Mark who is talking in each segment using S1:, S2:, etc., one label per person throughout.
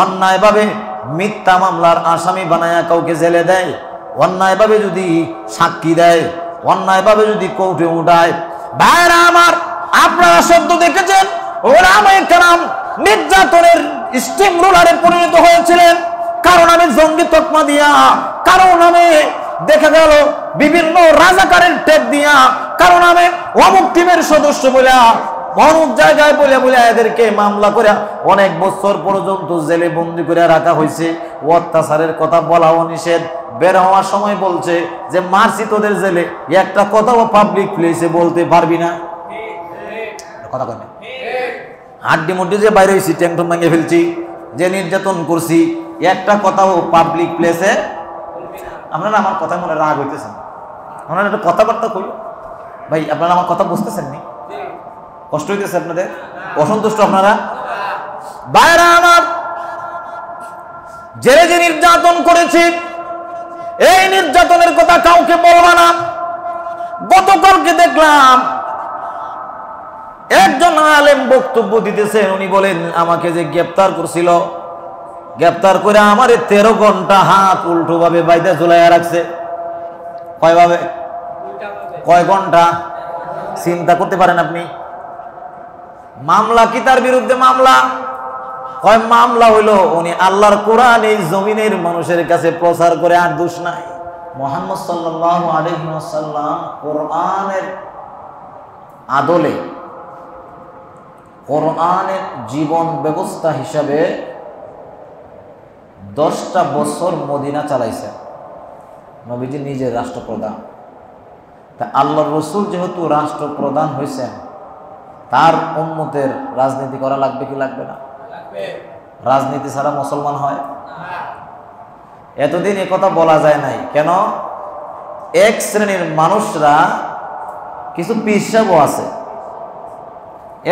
S1: অন্যায়ভাবে মিথ্যা মামলার আসামি বানায়া কাউকে জেলে দেয়, অন্যায়ভাবে যদি সাক্ষী দেয়, অন্যায়ভাবে যদি কোর্টে উঠায়, ভাইরা আমার আপনারা সদ্য দেখেছেন ওলামায়ে কেরাম নির্যাতনের স্টিম রোলারে পরিণত হয়েছিলেন। কারণ আমি জঙ্গি তকমা দিয়া, কারণ আমি দেখা গেল বিভিন্ন রাজাকারের টেপ দিয়া, কারণ আমি অমুক টিমের সদস্য বলে অমুক জায়গায় বলে বলে এদেরকে মামলা করে অনেক বছর পর্যন্ত জেলে বন্দি করে রাখা হয়েছে। অত্যাচারের কথা বলাও নিষেধ। বের হওয়ার সময় বলছে যে মারছি তোদের জেলে, একটা কথাও পাবলিক প্লেসে বলতে পারবি না। কথা কয় না, হাড্ডি মুড্ডি যে বাইরে হয়েছি, ট্যাংটন ভেঙে ফেলছি, যে নির্যাতন করছি, একটা কথাও পাবলিক প্লেসে। আপনারা আমার কথা মনে রাগ হইতেছেন, আপনারা একটা কথাবার্তা কই ভাই, আপনারা আমার কথা বুঝতেছেন নি? কষ্ট হইতেছে আপনাদের? অসন্তুষ্ট আপনারা? বাইরা আমার জেলে যে নির্যাতন করেছি, এই নির্যাতনের কথা কাউকে বলবা না। গতকালকে দেখলাম একজন আলেম বক্তব্য দিতেছেন, উনি বলেন আমাকে যে গ্রেফতার করছিল, গ্রেফতার করে আমারে 13 ঘন্টা হাত উল্টো ভাবে বাইদা ঝুলাইয়া রাখছে। কয় ভাবে? কয় ঘন্টা? চিন্তা করতে পারেন আপনি? মামলা কি তার বিরুদ্ধে মামলা? কয় মামলা হইল উনি আল্লাহর কোরআন এই জমিনের মানুষের কাছে প্রচার করে, আর দোষ নাই। মুহাম্মদ সাল্লাল্লাহু আলাইহি ওয়াসাল্লাম কোরআনের আদলে, কোরআনের জীবন ব্যবস্থা হিসাবে 10টা বছর মদিনা চালাইছেন। নবীজি নিজে রাষ্ট্রপ্রধান। তা আল্লাহর রাসূল যেহেতু রাষ্ট্রপ্রধান হয়েছেন, তার উম্মতের রাজনীতি করা লাগবে কি লাগবে না? রাজনীতি ছাড়া মুসলমান হয়? এতদিন কথা বলা যায় নাই কেন? এক শ্রেণীর মানুষরা, কিছু পিসাবও আছে,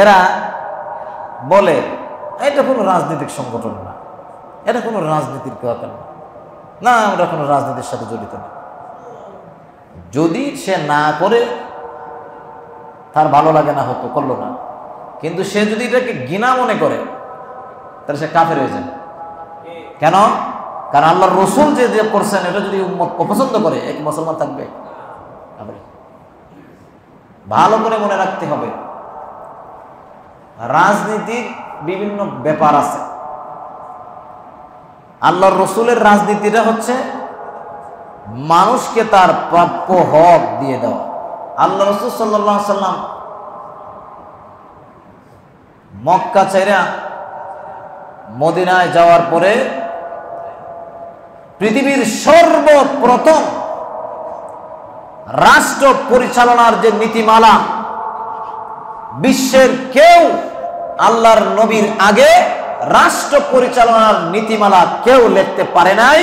S1: এরা বলে এটা কোনো রাজনৈতিক সংগঠন না, এটা কোনো রাজনীতির কথা না, আমরা কোনো রাজনীতির সাথে জড়িত না। যদি সে না করে তার ভালো লাগে না, হতো করলো না, কিন্তু সে যদি এটাকে ঘৃণা মনে করে তাহলে সে কাফের হয়ে যায়। কেন? কারণ আল্লাহর রাসূল যে যে করছেন এটা যদি উম্মত অপছন্দ করে, এক মুসলমান থাকবে? ভালো করে মনে রাখতে হবে, রাজনীতির বিভিন্ন ব্যাপার আছে। আল্লাহর রাসূলের রাজনীতিটা হচ্ছে মানুষকে তার প্রাপ্য হক দিয়ে দেওয়া। আল্লাহ রাসূল সাল্লাল্লাহু আলাইহি ওয়াসাল্লাম মক্কা ছেড়ে মদিনায় যাওয়ার পরে পৃথিবীর সর্বপ্রথম রাষ্ট্র পরিচালনার যে নীতিমালা, বিশ্বের কেউ আল্লাহর নবীর আগে রাষ্ট্র পরিচালনার নীতিমালা কেউ লিখতে পারে নাই।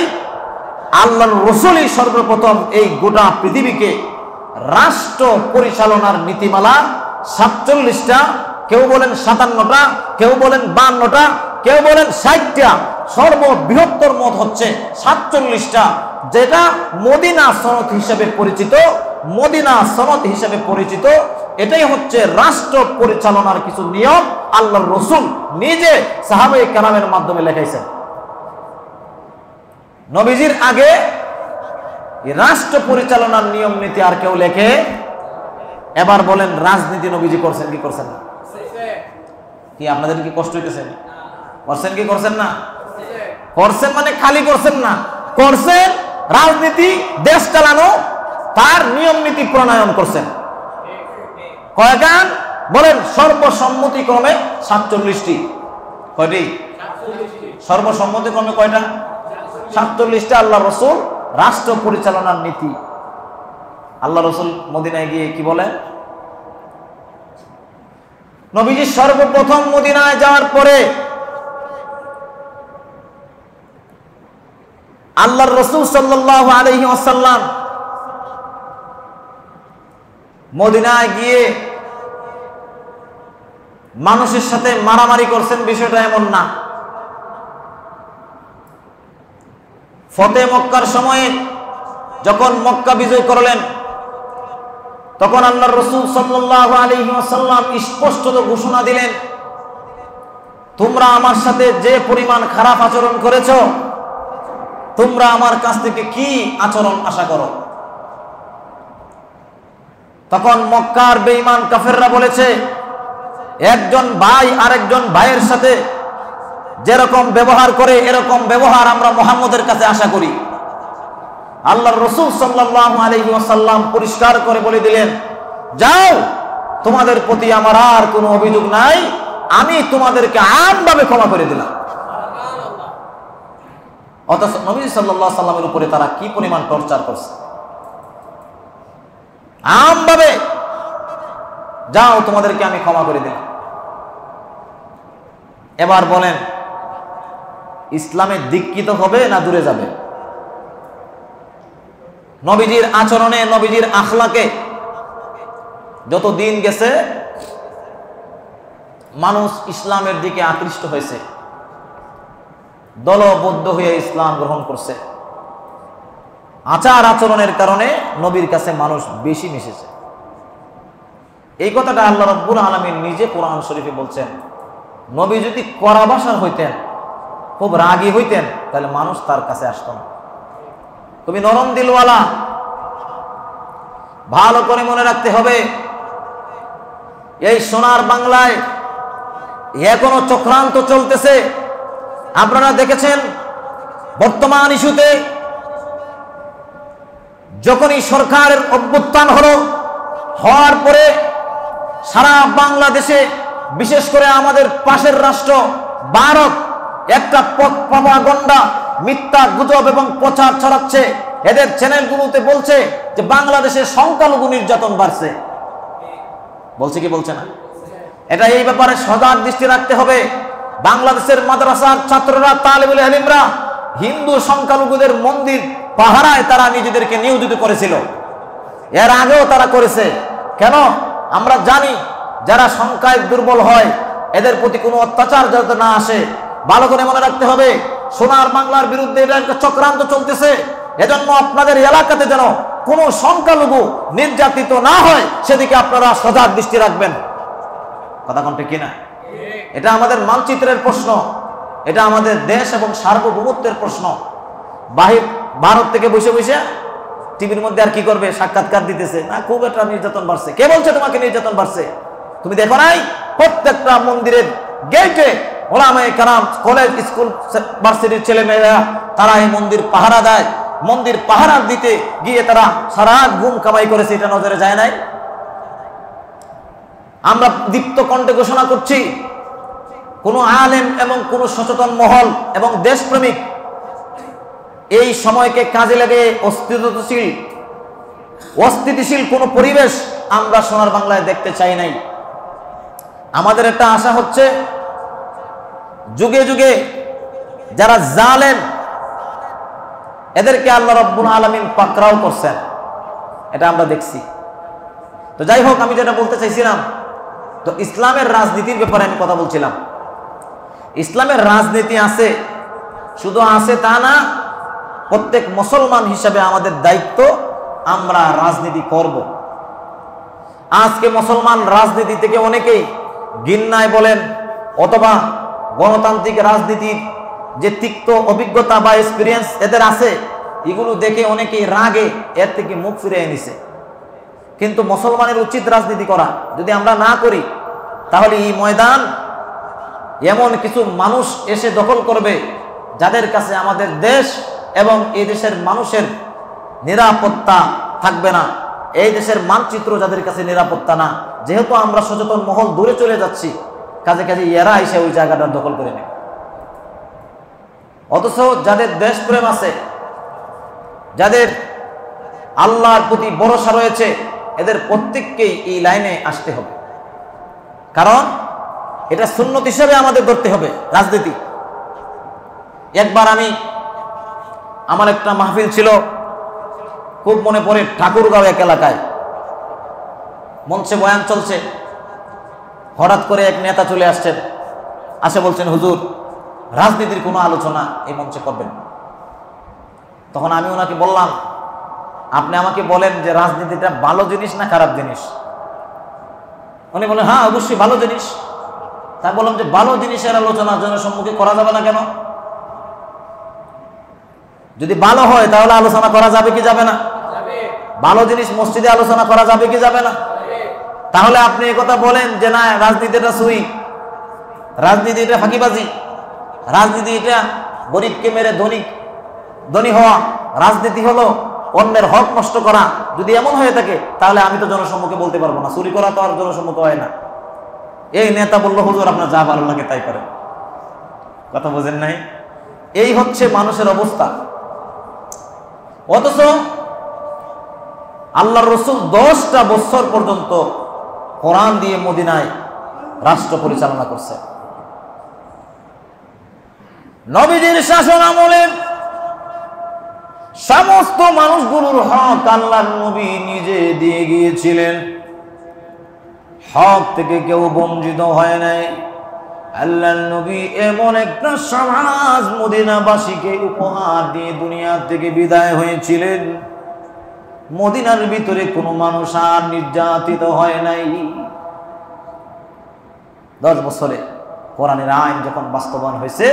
S1: আল্লাহর রাসূলই সর্বপ্রথম এই গোটা পৃথিবীকে রাষ্ট্র পরিচালনার নীতিমালা 47টা, কেউ বলেন 57টা, কেউ বলেন 52টা, কেউ বলেন 60টা, সর্ববৃহত্তর মত হচ্ছে 47টা, যেটা মদিনা সনদ হিসেবে পরিচিত। মদিনা সনদ হিসেবে পরিচিত এটাই হচ্ছে রাষ্ট্র পরিচালনার কিছু নিয়ম আল্লাহর রাসূল নিজে সাহাবায়ে কেরামের মাধ্যমে লেখাইছেন। নবীজির আগে এই রাষ্ট্র পরিচালনার নিয়ম নীতি আর কেউ লেখে? এবার বলেন রাজনীতি নবীজি করছেন কি করছেন না? কি আপনাদের কি কষ্ট হইতেছে? করছেন কি করছেন না? করছেন মানে খালি করছেন না, করছেন রাজনীতি, দেশ চালানো, তার নিয়ম নীতি প্রণয়ন করছেন। কয়গান বলেন? সর্বসম্মতিক্রমে 47টি। কয়টি? সর্বসম্মতিক্রমে কয়টা? 47টা আল্লাহ রাসূল রাষ্ট্র পরিচালনার নীতি। আল্লাহ রাসূল মদিনায় গিয়ে কি বলেন? নবীজি সর্বপ্রথম মদিনায় যাওয়ার পরে আল্লাহর রাসূল সাল্লাল্লাহু আলাইহি ওয়াসাল্লাম মদিনায় গিয়ে মানুষের সাথে মারামারি করছেন, বিষয়টা এমন না। ফতে মক্কার সময়ে যখন মক্কা বিজয় করলেন, তখন আল্লাহর রাসূল সাল্লাল্লাহু আলাইহি ওয়াসাল্লাম স্পষ্টত ঘোষণা দিলেন তোমরা আমার সাথে যে পরিমাণ খারাপ আচরণ করেছো, তোমরা আমার কাছ থেকে কি আচরণ আশা করো? তখন মক্কার বেঈমান কাফেররা বলেছে, একজন ভাই আরেকজন ভাইয়ের সাথে যেরকম ব্যবহার করে এরকম ব্যবহার আমরা মুহাম্মদের কাছে আশা করি। আল্লাহর রাসূল সাল্লাল্লাহু আলাইহি ওয়াসাল্লাম পরিষ্কার করে বলে দিলেন, যাও, তোমাদের প্রতি আমার আর কোনো অভিযোগ নাই, আমি তোমাদেরকে আমভাবে ক্ষমা করে দিলাম। অথচ নবী সাল্লাল্লাহু আলাইহি সাল্লামের উপরে তারা কি পরিমাণ টর্চার করছে। আমভাবে, যাও, তোমাদেরকে আমি ক্ষমা করে দিলাম। এবার বলেন, ইসলামে দীক্ষিত হবে না দূরে যাবে? নবীজির আচরণে, নবীজির আখলাকে যত দিন গেছে মানুষ ইসলামের দিকে আকৃষ্ট হয়েছে, দলবদ্ধ হয়ে ইসলাম গ্রহণ করছে। আচার আচরণের কারণে নবীর কাছে মানুষ বেশি মিশেছে। এই কথাটা আল্লাহ রাব্বুল আলামিন নিজে কোরআন শরীফে বলছেন। নবী যদি কড়া ভাষার হইতেন, খুব রাগী হইতেন, তাহলে মানুষ তার কাছে আসতো না। তুমি নরম দিলওয়ালা। ভালো করে মনে রাখতে হবে, এই সোনার বাংলায় এখনো চক্রান্ত চলতেছে। আপনারা দেখেছেন বর্তমান ইস্যুতে যখনই সরকারের অভ্যুত্থান হওয়ার পরে সারা বাংলাদেশে, বিশেষ করে আমাদের পাশের রাষ্ট্র ভারত একটা প্রপাগান্ডা, মিথ্যা গুজব এবং প্রচার ছড়াচ্ছে। এদের চ্যানেলগুলোতে বলছে যে বাংলাদেশে সংখ্যালঘু নির্যাতন বাড়ছে। বলছে কি বলছে না? এটা এই ব্যাপারে সজাগ দৃষ্টি রাখতে হবে। বাংলাদেশের মাদ্রাসার ছাত্ররা, তালিবুল ইলমরা হিন্দু সংখ্যালঘুদের মন্দির পাহারায় তারা নিজেদেরকে নিয়োজিত করেছিল। এর আগেও তারা করেছে। কেন? আমরা জানি যারা সংখ্যায় দুর্বল হয় এদের প্রতি কোনো অত্যাচার যাতে না আসে। ভালো করে মনে রাখতে হবে, সোনার বাংলার বিরুদ্ধে এটা একটা চক্রান্ত চলতেছে। এজন্য আপনাদের এলাকাতে যেন কোনো সংখ্যালঘু নির্যাতিত না হয় সেদিকে আপনারা সজাগ দৃষ্টি রাখবেন। কথা কোনটা কিনা? এটা আমাদের মানচিত্রের প্রশ্ন, এটা আমাদের দেশ এবং সার্বভৌমত্বের প্রশ্ন। ভারত থেকে বসে বসে টিভির মধ্যে আর কি করবে? সাক্ষাৎকার দিতেছে না, খুব একটা নির্যাতন বাড়ছে। কে বলছে তোমাকে নির্যাতন বাড়ছে? তুমি দেখো নাই প্রত্যেকটা মন্দিরের গেটে ওলামায়ে কেরাম, কলেজ, স্কুল, ভার্সিটির ছেলে মেয়েরা তারা এই মন্দির পাহারা দেয়। মন্দির পাহারা দিতে গিয়ে তারা সারা ঘুম কামাই করেছে, এটা নজরে যায় নাই? আমরা দীপ্ত কণ্ঠে ঘোষণা করছি, কোন আলেম এবং কোন সচেতন মহল এবং দেশপ্রেমিক এই সময়কে কাজে লাগে অস্থিতিশীল কোন পরিবেশ আমরা সোনার বাংলায় দেখতে চাই নাই। আমাদের একটা আশা হচ্ছে, যুগে যুগে যারা জালেম এদেরকে আল্লাহ রাব্বুল আলামিন পাকড়াও করছেন, এটা আমরা দেখছি। তো যাই হোক, আমি যেটা বলতে চাইছিলাম, তো ইসলামের রাজনীতির ব্যাপারে আমি কথা বলছিলাম। ইসলামের রাজনীতি আছে, শুধু আছে তা না, প্রত্যেক মুসলমান হিসাবে আমাদের দায়িত্ব আমরা রাজনীতি করব। আজকে মুসলমান রাজনীতি থেকে অনেকেই ঘৃণায় বলেন অথবা গণতান্ত্রিক রাজনীতির যে তিক্ত অভিজ্ঞতা বা এক্সপিরিয়েন্স এদের আছে, এগুলো দেখে অনেকেই রাগে এর থেকে মুখ ফিরিয়ে নিছে। কিন্তু মুসলমানের উচিত রাজনীতি করা। যদি আমরা না করি তাহলে এই ময়দান এমন কিছু মানুষ এসে দখল করবে যাদের কাছে আমাদের দেশ এবং এই দেশের মানুষের নিরাপত্তা থাকবে না। এই দেশের মানচিত্র যাদের কাছে নিরাপত্তা না, যেহেতু আমরা সচেতন মহল দূরে চলে যাচ্ছি, কাজে কাজে এরা এসে ওই জায়গাটা দখল করে নেবে। অথচ যাদের দেশপ্রেম আছে, যাদের আল্লাহর প্রতি ভরসা রয়েছে, এদের প্রত্যেককেই এই লাইনে আসতে হবে। কারণ এটা সুন্নত হিসেবে আমাদের ধরতে হবে রাজনীতি। একবার আমার একটা মাহফিল ছিল, খুব মনে পড়ে, ঠাকুরগাঁও এক এলাকায় মঞ্চে বয়ান চলছে। হঠাৎ করে এক নেতা চলে আসছেন, আসে বলছেন, হুজুর রাজনীতির কোনো আলোচনা এই মঞ্চে করবেন না। তখন আমি ওনাকে বললাম, আপনি আমাকে বলেন যে রাজনীতিটা ভালো জিনিস না খারাপ জিনিস? উনি বলেন, হ্যাঁ অবশ্যই ভালো জিনিস। তাই বললাম যে ভালো জিনিসের আলোচনা জনসম্মুখে করা যাবে না কেন? যদি ভালো হয় তাহলে আলোচনা করা যাবে কি যাবে না? ভালো জিনিস মসজিদে আলোচনা করা যাবে কি যাবে না? তাহলে আপনি এই কথা বলেন যে না রাজনীতিটা সুই, রাজনীতি এটা ফাঁকিবাজি, রাজনীতি এটা গরিবকে মেরে ধনী হওয়া, রাজনীতি হলো অন্যের হক নষ্ট করা। যদি এমন হয়ে থাকে তাহলে আমি তো জনসম্মুখে বলতে পারবো না, চুরি করা তো আর জনসম্মুখে হয় না। এই নেতা বললো হুজুর আপনার যা ভালো লাগে তাই করেন। কথা বোঝেন নাই? এই হচ্ছে মানুষের অবস্থা। অথচ আল্লাহর রাসূল 10টা বছর পর্যন্ত কোরআন দিয়ে মদিনায় রাষ্ট্র পরিচালনা করছে। নবীজির শাসন আমলে সমস্ত মানুষগুলোর হক আল্লাহর নবী নিজে দিয়ে গিয়েছিলেন। হক থেকে কেউ বঞ্চিত হয় নাই। আল্লাহর নবী এমন একটা সমাজ মদিনাবাসীকে উপহার দিয়ে দুনিয়া থেকে বিদায় হয়েছিলেন, মদিনার ভিতরে কোনো মানুষ আর নির্যাতিত হয় নাই। 10 বছরে কোরআনের আইন যখন বাস্তবায়ন হয়েছে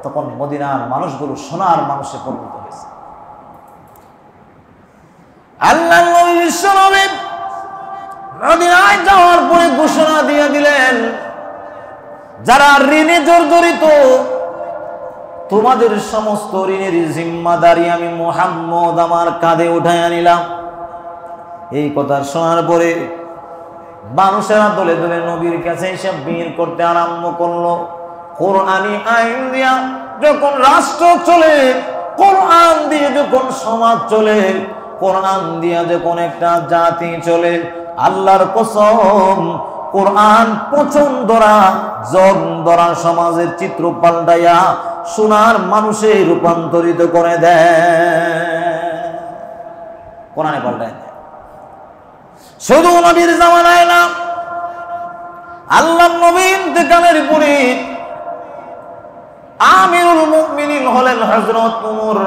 S1: তখন মদিনার মানুষগুলো সোনার মানুষে পরিণত হয়েছে। আল্লাহর নবী বিশ্বনবী মদিনায় যাওয়ার পরে ঘোষণা দিয়ে দিলেন, যারা ঋণে জর্জরিত তোমাদের সমস্ত ঋণের জিম্মাদারি আমি মুহাম্মদ আমার কাঁধে উঠায় নিলাম। এই কথা শোনার পরে মানুষেরা দলে দলে নবীর কাছে হিসাব বের করতে আরম্ভ করলো। কোরআনী আইন দিয়া যখন রাষ্ট্র চলে, কোরআন দিয়ে যখন সমাজ চলে, কোরআন দিয়া যখন একটা জাতি চলে, আল্লাহর কসম কোরআন পছন্দ ধরা জন ধরা সমাজের চিত্র পাল্টাইয়া সোনার মানুষে রূপান্তরিত করে দেয়, কোরআনে পাল্টায় দেয়। শুধু নবীর জামানায় না, আল্লাহর নবী ইন্তেকালের পরে আমিরুল মুমিনিন হলেন হযরত ওমর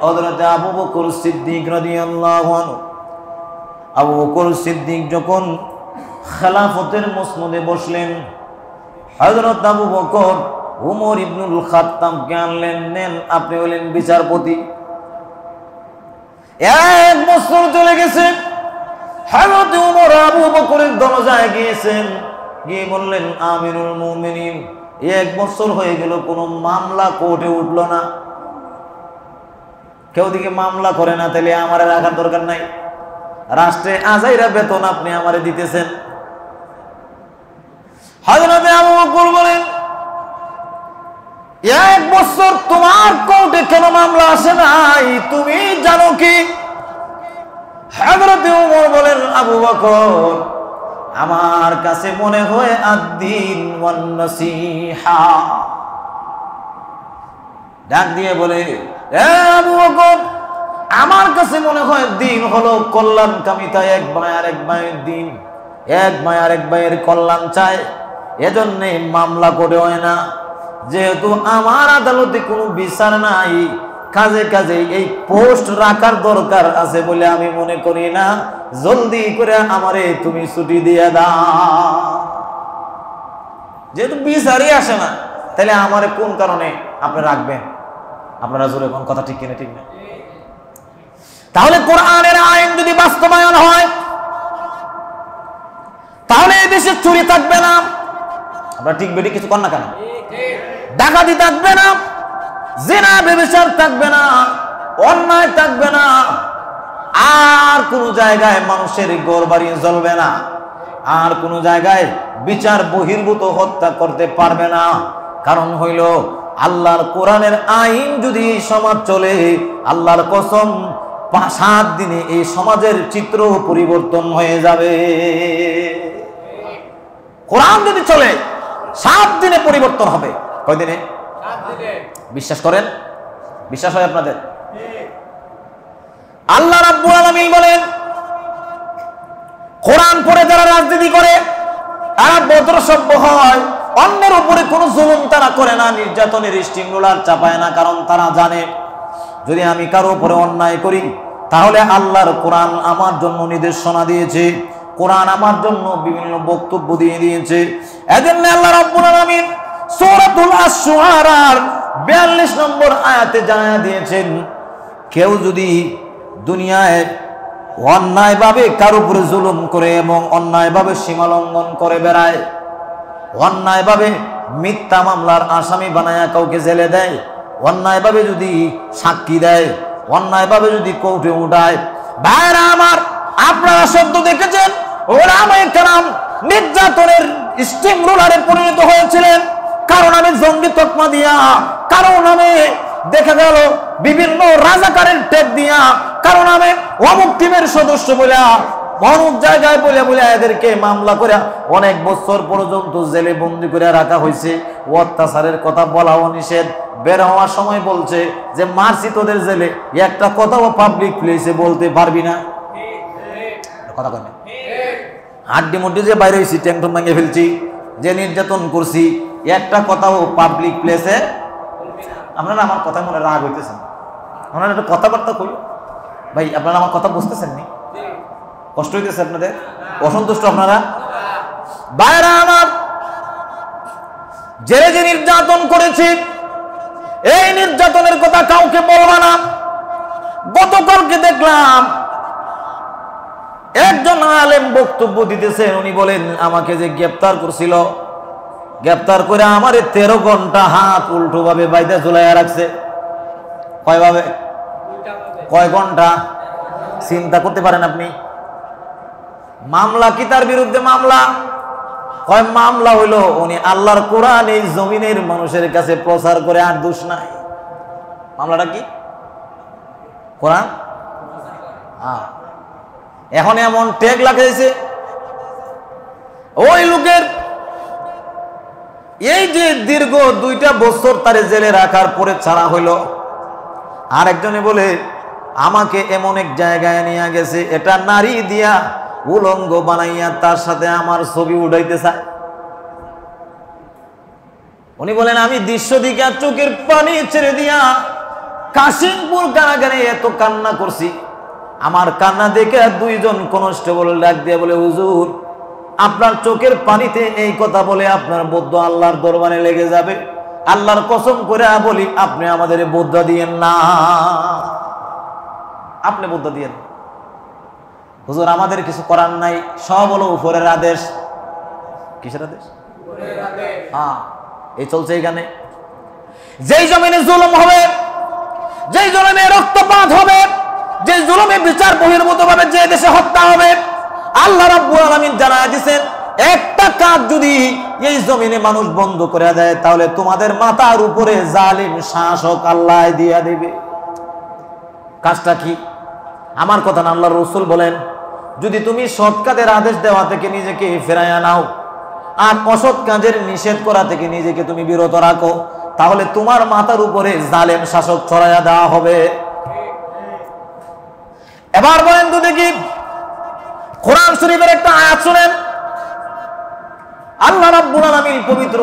S1: হযরত আবু বকর সিদ্দিক রাদিয়াল্লাহু আনহু। আবু বকর সিদ্দিক যখন খেলাফতের মসনদে বসলেন, হযরত আবু বকর ওমর ইবনুল খাত্তাবকে আনলেন, নেন আপনি হলেন বিচারপতি। 1 বছর চলে গেছে, হযরত ওমর আবু বকরের দরজায় গিয়েছেন, গিয়ে বললেন আমিরুল মুমিনিন 1 বছর হয়ে গেল কোনো মামলা কোর্টে উঠলো না, কেউ দিকে মামলা করে না, তাহলে আমারে রাখার দরকার নাই, রাষ্ট্রে আজাইরা বেতন আপনি আমারে দিতেছেন। হযরত আবু বকর বলেন 1 বছর তোমার কোর্টে কেন মামলা আসে নাই তুমি জানো কি? হযরত ওমর বলেন আবু বকর আমার কাছে মনে হয় আদ-দীন ওয়ান নাসিহা। ডাক দিয়ে বলে এ আবু বকর আমার কাছে মনে হয় দিন হলো কল্যাণকামিতা, এক ভাই আরেক ভাইয়ের দিন, এক ভাই আরেক ভাইয়ের কল্যাণ চায়, এজন্য মামলা করে হয় না। যেহেতু আমার আদালতে কোনো বিচার নাই, কাজে কাজে এই পোস্ট রাখার দরকার আছে বলে আমি মনে করি না, জলদি করে আমারে তুমি ছুটি দিয়ে দাও। যেহেতু বিচারই আসে না, তাহলে আমারে কোন কারণে আপনি রাখবেন? আপনারা জোরে কোন কথা ঠিক কিনা? ঠিক না? তাহলে কোরআনের আইন যদি বাস্তবায়ন হয় তাহলে এই দেশে চুরি থাকবে না, আপনারা ঠিক বেটি কিছু কর না কেন, ডাকাতি থাকবে না, জিনা ব্যভিচার থাকবে না, অন্যায় থাকবে না, আর কোন জায়গায় মানুষের ঘর বাড়ি জ্বলবে না, আর কোন জায়গায় বিচার বহির্ভূত হত্যা করতে পারবে না। কারণ হইল আল্লাহর কোরআনের আইন যদি সমাজ চলে, আল্লাহর কসম 7 দিনে এই সমাজের চিত্র পরিবর্তন হয়ে যাবে। কোরআন যদি চলে 7 দিনে পরিবর্তন হবে। কয় দিনে? 7 দিনে। বিশ্বাস করেন? বিশ্বাস হয় আপনাদের? আল্লাহ রাব্বুল আলামিন বলেন কোরআন পড়ে যারা রাজনীতি করে তারা ভদ্রসভ্য হয়, অন্যের উপরে কোনো জুলুম তারা করে না, নির্যাতনের স্টিম রোলার চাপায় না, কারণ তারা জানে যদি আমি কারো উপরে অন্যায় করি তাহলে আল্লাহর কোরআন আমার জন্য নির্দেশনা দিয়েছে কোরআন আমার জন্য বিভিন্ন বক্তব্য দিয়ে দিয়েছে। এজন্য আল্লাহ রাব্বুল আলামিন সূরাতুল আশ-শুআরার 42 নম্বর আয়াতে জানিয়ে দিয়েছেন, কেউ যদি দুনিয়ায় অন্যায়ভাবে কার উপরে জুলুম করে এবং অন্যায়ভাবে সীমা লঙ্ঘন করে বেড়ায়, অন্যায়ভাবে মিথ্যা মামলার আসামি বানায়া কাউকে জেলে দেয়, অন্যায়ভাবে যদি সাক্ষী দেয়, অন্যায়ভাবে যদি কোর্টে উঠায়, ভাইরা আমার আপনারা শব্দ দেখেছেন ওলামায়ে কেরাম নির্যাতনের স্টিম রোলারে পরিণত হয়েছিলেন। কারণ আমি জঙ্গি তকমা দিয়া, কারণ আমি দেখা গেল বিভিন্ন রাজাকারের টেক দিয়া, কারণ আমি অমুক টিমের সদস্য বলে অমুক জায়গায় বলে বলে এদেরকে মামলা করে অনেক বছর পর্যন্ত জেলে বন্দি করে রাখা হয়েছে। অত্যাচারের কথা বলাও নিষেধ। বের হওয়ার সময় বলছে যে মারছি তোদের জেলে, একটা কথাও পাবলিক প্লেসে বলতে পারবি না। কথা কয় না, হাড্ডি মুড্ডি যে বাইরে হয়েছি, ট্যাংটন ভেঙে ফেলছি, যে নির্যাতন করছি, একটা কথাও পাবলিক প্লেসে। আপনারা আমার কথা মনে রাগ হইতেছেন, আপনারা একটা কথাবার্তা কই ভাই, আপনারা আমার কথা বুঝতেছেন নি? কষ্ট হইতেছে আপনাদের? অসন্তুষ্ট আপনারা? বাইরা আমার জেলে যে নির্যাতন করেছি, এই নির্যাতনের কথা কাউকে বলবা না। গতকালকে দেখলাম একজন আলেম বক্তব্য দিতেছেন, উনি বলেন আমাকে যে গ্রেফতার করছিল, গ্রেফতার করে আমারে 13 ঘন্টা হাত উল্টো ভাবে বাইদা ঝুলাইয়া রাখছে। কয় ভাবে? কয় ঘন্টা? চিন্তা করতে পারেন আপনি? মামলা কি তার বিরুদ্ধে মামলা? কয় মামলা হইলো উনি আল্লাহর কোরআন এই জমিনের মানুষের কাছে প্রচার করে, আর দোষ নাই। মামলাটা কি? কোরআন। এখন এমন ট্যাগ লাগাইছে ওই লোকের, এই যে দীর্ঘ 2টা বছর তারে জেলে রাখার পরে ছাড়া হইল, আর একজনে বলে আমাকে এমন এক জায়গায় নিয়ে গেছে, এটা নারী দিয়া উলঙ্গ বানাইয়া তার সাথে আমার ছবি উঠাইতে চায়। উনি বলেন আমি দৃশ্য দিকে চোখের পানি ছেড়ে দিয়া কাশিমপুর কারাগারে এত কান্না করছি, আমার কান্না দেখে 2জন কনস্টেবল ডাক দিয়ে বলে হুজুর আপনার চোখের পানিতে এই কথা বলে আপনার বদ্ধ আল্লাহর দরবারে লেগে যাবে। আল্লাহর কসম করে বলি আপনি আমাদের বদ্ধ দিয়েন না, আপনি বদ্ধ দিয়েন। হুজুর আমাদের কিছু করার নাই, সব হলো উপরের আদেশ। কিসের আদেশ? এই চলছে এখানে। যেই জমিনে জুলুম হবে, যেই জমিনে রক্তপাত হবে, যে জুলুমে বিচার বহির্ভূত ভাবে যে দেশে হত্যা হবে, আল্লাহ রাব্বুল আলামিন জানায় দিয়েছেন একটা কাজ যদি এই জমিনে মানুষ বন্ধ করে দেয়, তাহলে তোমাদের মাথার উপরে জালিম শাসক আল্লাহ দিয়ে দেবে। কাজটা কি? আমার কথা না, আল্লাহর রাসূল বলেন যদি তুমি সৎ কাজের আদেশ দেওয়া থেকে নিজেকে ফেরাইয়া নাও আর অসৎ কাজের নিষেধ করা থেকে নিজেকে তুমি বিরত রাখো, তাহলে তোমার মাথার উপরে জালেম শাসক ছড়াইয়া দেওয়া হবে। এবার বলেন তো দেখি, কোরআন শরীফের একটা আয়াত শুনেন। আল্লাহ রাব্বুল আলামিন পবিত্র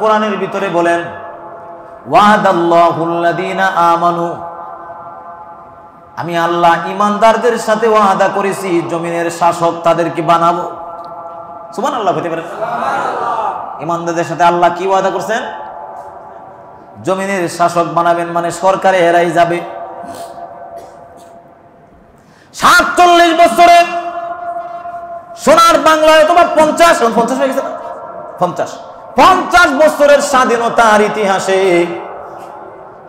S1: কোরআনের ভিতরে বলেন ওয়াদাল্লাহুল্লাযীনা আমানু, আমি আল্লাহ ইমানদারদের সাথে ওয়াদা করেছি জমিনের শাসক তাদেরকে বানাবো। সুবহানাল্লাহ, বলতে পারেন সুবহানাল্লাহ। ইমানদারদের সাথে আল্লাহ কি ওয়াদা করছেন? জমিনের শাসক বানাবেন, মানে সরকারে এরাই যাবে। 47 বছরে সোনার বাংলায় তোমার 50 হয়ে গেছে না, 50 বছরের স্বাধীনতার ইতিহাসে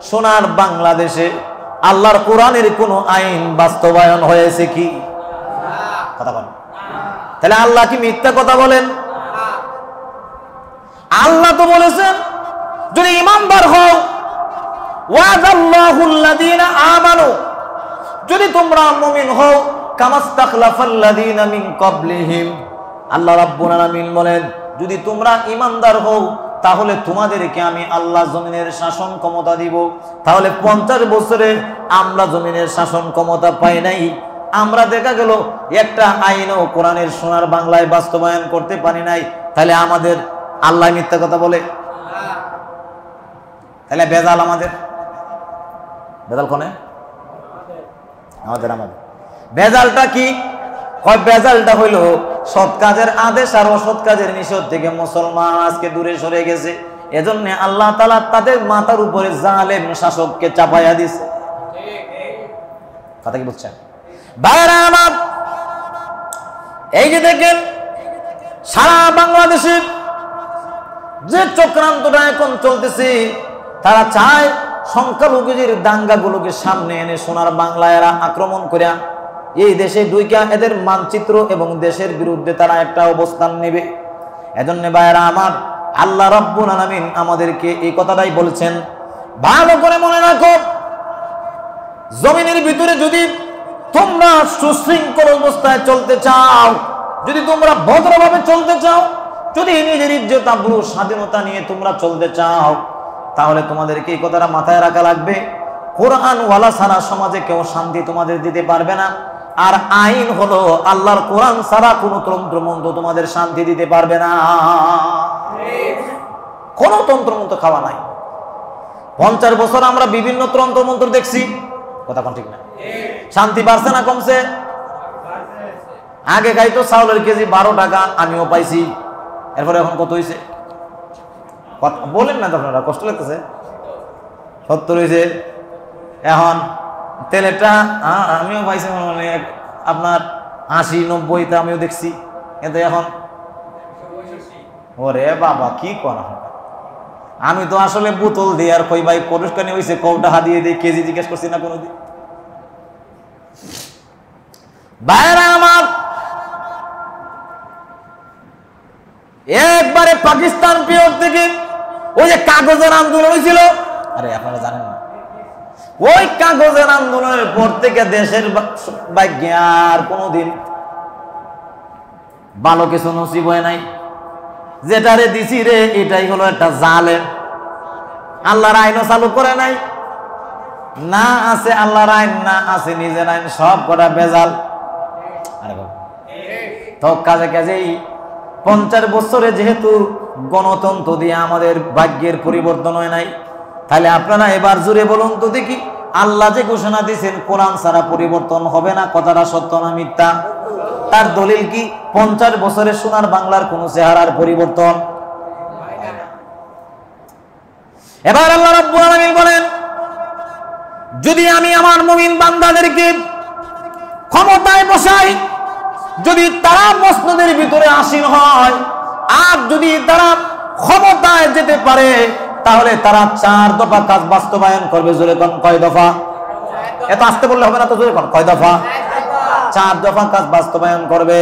S1: সোনার বাংলাদেশে আল্লাহর কোরআনের কোন আইন বাস্তবায়ন হয়েছে কি? কথা বলেন। তাহলে আল্লাহ কি মিথ্যা কথা বলেন? আল্লাহ তো বলেছেন যদি ঈমানদার হও, ওয়াদাল্লাহুল্লাযীনা আমানু, যদি তোমরা মুমিন হও, কামাস্তাখলাফাল্লাযীনা মিন ক্বাবলিহিম, আল্লাহ রাব্বুল আলামিন বলেন যদি তোমরা ঈমানদার হও তাহলে তোমাদেরকে আমি আল্লাহ জমিনের শাসন ক্ষমতা দিব। তাহলে 50 বছরে আমরা জমিনের শাসন ক্ষমতা পাই নাই, আমরা দেখা গেল একটা আইনও কোরআনের সোনার বাংলায় বাস্তবায়ন করতে পারি নাই, তাহলে আমাদের আল্লাহ মিথ্যা কথা বলে? তাহলে বেজাল আমাদের, বেজাল কোনে? আমাদের বেজালটা কি? কয় বেজালটা হইল সৎ কাজের আদেশ আর অসৎ কাজের নিষেধ থেকে মুসলমান আজকে দূরে সরে গেছে। এজন্য আল্লাহ তাআলা তাদের মাথার উপরে জালেম শাসককে চাপাইয়া দিছে। কথা কি বুঝছেন ভাইরা আমার? এই যে দেখেন সারা বাংলাদেশে যে চক্রান্তটা এখন চলতেছে, তারা চায় সংখ্যালঘুদের দাঙ্গাগুলোকে সামনে এনে সোনার বাংলায় এরা আক্রমণ করে এই দেশে দুইটা এদের মানচিত্র এবং দেশের বিরুদ্ধে তারা একটা অবস্থান নেবে। এজন্য ভাইরা আমার, আল্লাহ রাব্বুল আলামিন আমাদেরকে এই কথাটাই বলছেন, ভালো করে মনে রাখো, জমিনের ভিতরে যদি তোমরা সুশৃঙ্খল অবস্থায় চলতে চাও, যদি তোমরা ভদ্রভাবে চলতে চাও, যদি নিজের ইজ্জত আবরু স্বাধীনতা নিয়ে তোমরা চলতে চাও, তাহলে তোমাদেরকে এই কথাটা মাথায় রাখা লাগবে, কোরআন ওয়ালা ছাড়া সমাজে কেউ শান্তি তোমাদের দিতে পারবে না। আর আইন হলো আল্লাহর কোরআন ছাড়া কোনো তন্ত্রমন্ত্র তোমাদের শান্তি দিতে পারবে না। কোনো তন্ত্রমন্ত্র খাওয়া নাই। 50 বছর আমরা বিভিন্ন তন্ত্রমন্ত্র দেখছি, কথা কোন ঠিক না? শান্তি বাড়ছে না কমছে? আগে খাইতো চাউলের কেজি 12 টাকা, আমিও পাইছি। এরপরে এখন কত হয়েছে বলেন না, আপনারা কষ্ট লাগতেছে? 70 হয়েছে। এখন তেলেরটা আমিও পাইছি মানে আপনার 80-90 আমিও দেখছি, কিন্তু এখন ওরে বাবা কি করা। আমি তো আসলে বোতল দিয়ে আর কই ভাই পরিষ্কার হয়েছে কৌটা হাদিয়ে দিয়ে কেজি জিজ্ঞেস করছি না কোনোদিন। বাইরে আমার একবারে পাকিস্তান পিরিয়ড থেকে ওই যে কাগজের আন্দোলন হয়েছিল, আরে আপনারা জানেন না, ওই কাগজের আন্দোলনের পর থেকে দেশের ভাগ্যে আর কোনোদিন ভালো কিছু নসিব হয় নাই। যেটারে দিছি রে এটাই হলো একটা জালেম। আল্লাহর আইনও চালু করে নাই, না আছে আল্লাহর আইন, না আছে নিজের আইন, সব কটা বেজাল। আরে বাবা, তো কাজে কাজেই 50 বছরে যেহেতু গণতন্ত্র দিয়ে আমাদের ভাগ্যের পরিবর্তন হয় নাই, তাহলে আপনারা এবার জুড়ে বলুন তো দেখি, আল্লাহ যে ঘোষণা দিয়েছেন কোরআন ছাড়া পরিবর্তন হবে না, কথাটা সত্য না মিথ্যা? তার দলিল কি? 50 বছরে সোনার বাংলার কোন চেহারার পরিবর্তন। এবার আল্লাহ রাব্বুল আলামিন বলেন, যদি আমি আমার মুমিন বান্দাদেরকে ক্ষমতায় বসাই, যদি তারা মসনদের ভিতরে আসীন হয়, আর যদি তারা ক্ষমতায় যেতে পারে, তাহলে তারা 4 দফা কাজ বাস্তবায়ন করবে। জোরে কোন কয় দফা? এত আসতে বললে হবে না তো, জোরে কোন কয় দফা? 4 দফা কাজ বাস্তবায়ন করবে।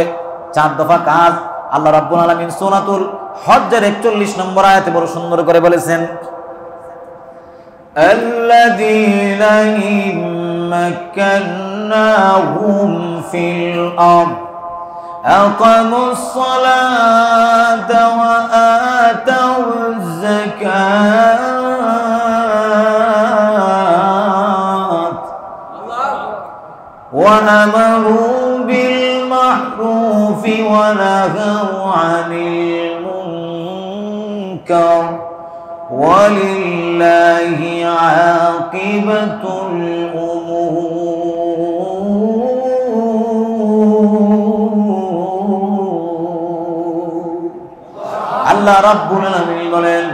S1: 4 দফা কাজ আল্লাহ রাব্বুল আলামিন সূরাতুল হজ্জের 41 নম্বর আয়াতে বড় সুন্দর করে বলেছেন, আল্লাযীনা ইম্মাক্কান্নাহুম ফিল আরদ আকামুস সালাতা ওয়া আতাউয যাকাত ওয়া আমারু বিল মা'রুফি ওয়া নাহাউ আনিল মুনকার ওয়ালিল্লাহি আকিবাতুল আল্লাহ রাব্বুল আলামিন বলেন,